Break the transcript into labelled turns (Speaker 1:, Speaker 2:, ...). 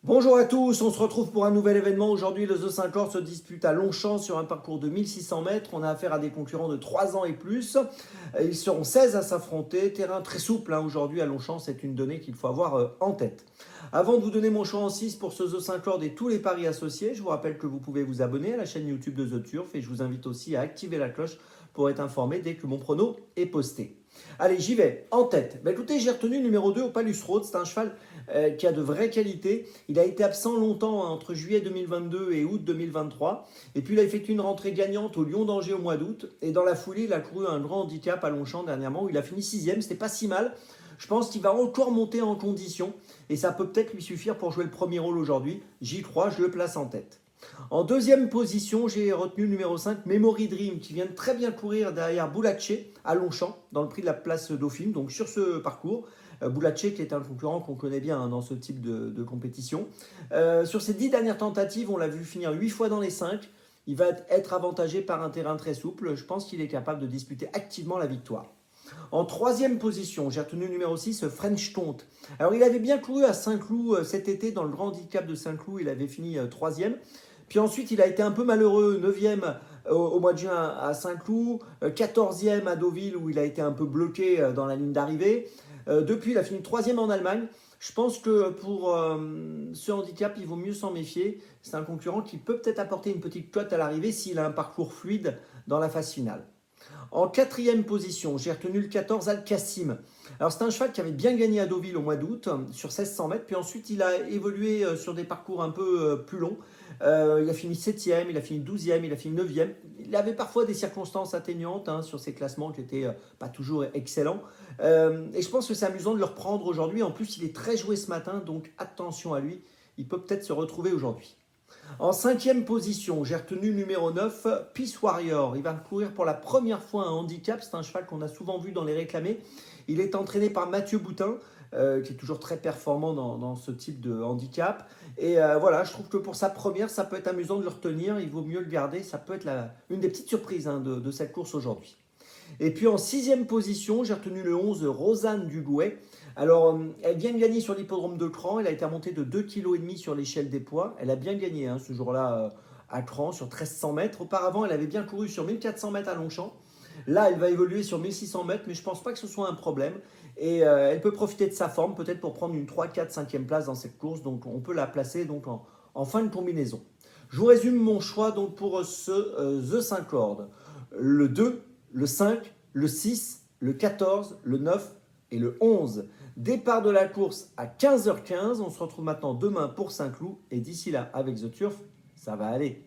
Speaker 1: Bonjour à tous, on se retrouve pour un nouvel événement. Aujourd'hui, le The 5 Or se dispute à Longchamp sur un parcours de 1600 mètres. On a affaire à des concurrents de 3 ans et plus. Ils seront 16 à s'affronter. Terrain très souple aujourd'hui à Longchamp, c'est une donnée qu'il faut avoir en tête. Avant de vous donner mon choix en 6 pour ce The 5 Or et tous les paris associés, je vous rappelle que vous pouvez vous abonner à la chaîne YouTube de The Turf et je vous invite aussi à activer la cloche pour être informé dès que mon prono est posté. Allez, j'y vais. En tête. Écoutez, j'ai retenu le numéro 2 au Palus Road. C'est un cheval qui a de vraies qualités. Il a été absent longtemps, entre juillet 2022 et août 2023. Et puis il a effectué une rentrée gagnante au Lion d'Angers au mois d'août. Et dans la foulée, il a couru un grand handicap à Longchamp dernièrement où il a fini 6e. C'était pas si mal. Je pense qu'il va encore monter en condition. Et ça peut peut-être lui suffire pour jouer le premier rôle aujourd'hui. J'y crois, je le place en tête. En deuxième position, j'ai retenu le numéro 5, Memory Dream, qui vient de très bien courir derrière Boulache à Longchamp, dans le prix de la place Dauphine, donc sur ce parcours. Boulache, qui est un concurrent qu'on connaît bien dans ce type de compétition. Sur ses 10 dernières tentatives, on l'a vu finir 8 fois dans les 5. Il va être avantagé par un terrain très souple. Je pense qu'il est capable de disputer activement la victoire. En troisième position, j'ai retenu le numéro 6, French Tont. Alors, il avait bien couru à Saint-Cloud cet été dans le grand handicap de Saint-Cloud. Il avait fini troisième. Puis ensuite, il a été un peu malheureux, 9e au mois de juin à Saint-Cloud, 14e à Deauville où il a été un peu bloqué dans la ligne d'arrivée. Depuis, il a fini 3e en Allemagne. Je pense que pour ce handicap, il vaut mieux s'en méfier. C'est un concurrent qui peut peut-être apporter une petite cote à l'arrivée s'il a un parcours fluide dans la phase finale. En quatrième position, j'ai retenu le 14 Al-Kassim. Alors c'est un cheval qui avait bien gagné à Deauville au mois d'août sur 1600 mètres, puis ensuite il a évolué sur des parcours un peu plus longs. Il a fini 7e, il a fini 12e, il a fini 9e. Il avait parfois des circonstances atténuantes sur ses classements qui n'étaient pas toujours excellents. Et je pense que c'est amusant de le reprendre aujourd'hui. En plus, il est très joué ce matin, donc attention à lui. Il peut peut-être se retrouver aujourd'hui. En cinquième position, j'ai retenu le numéro 9, Peace Warrior. Il va courir pour la première fois un handicap. C'est un cheval qu'on a souvent vu dans les réclamés. Il est entraîné par Mathieu Boutin, qui est toujours très performant dans ce type de handicap. Et voilà, je trouve que pour sa première, ça peut être amusant de le retenir. Il vaut mieux le garder. Ça peut être une des petites surprises de cette course aujourd'hui. Et puis en sixième position, j'ai retenu le 11, Rosanne Dugouet. Alors, elle vient de gagner sur l'hippodrome de Cran. Elle a été remontée de 2,5 kg sur l'échelle des poids. Elle a bien gagné ce jour-là à Cran sur 1300 mètres. Auparavant, elle avait bien couru sur 1400 mètres à Longchamp. Là, elle va évoluer sur 1600 mètres, mais je ne pense pas que ce soit un problème. Et elle peut profiter de sa forme, peut-être pour prendre une 3, 4, 5e place dans cette course. Donc, on peut la placer donc, en fin de combinaison. Je vous résume mon choix donc, pour ce The 5 Cordes. Le 2, le 5, le 6, le 14, le 9 et le 11. Départ de la course à 15h15. On se retrouve maintenant demain pour Saint-Cloud. Et d'ici là, avec The Turf, ça va aller.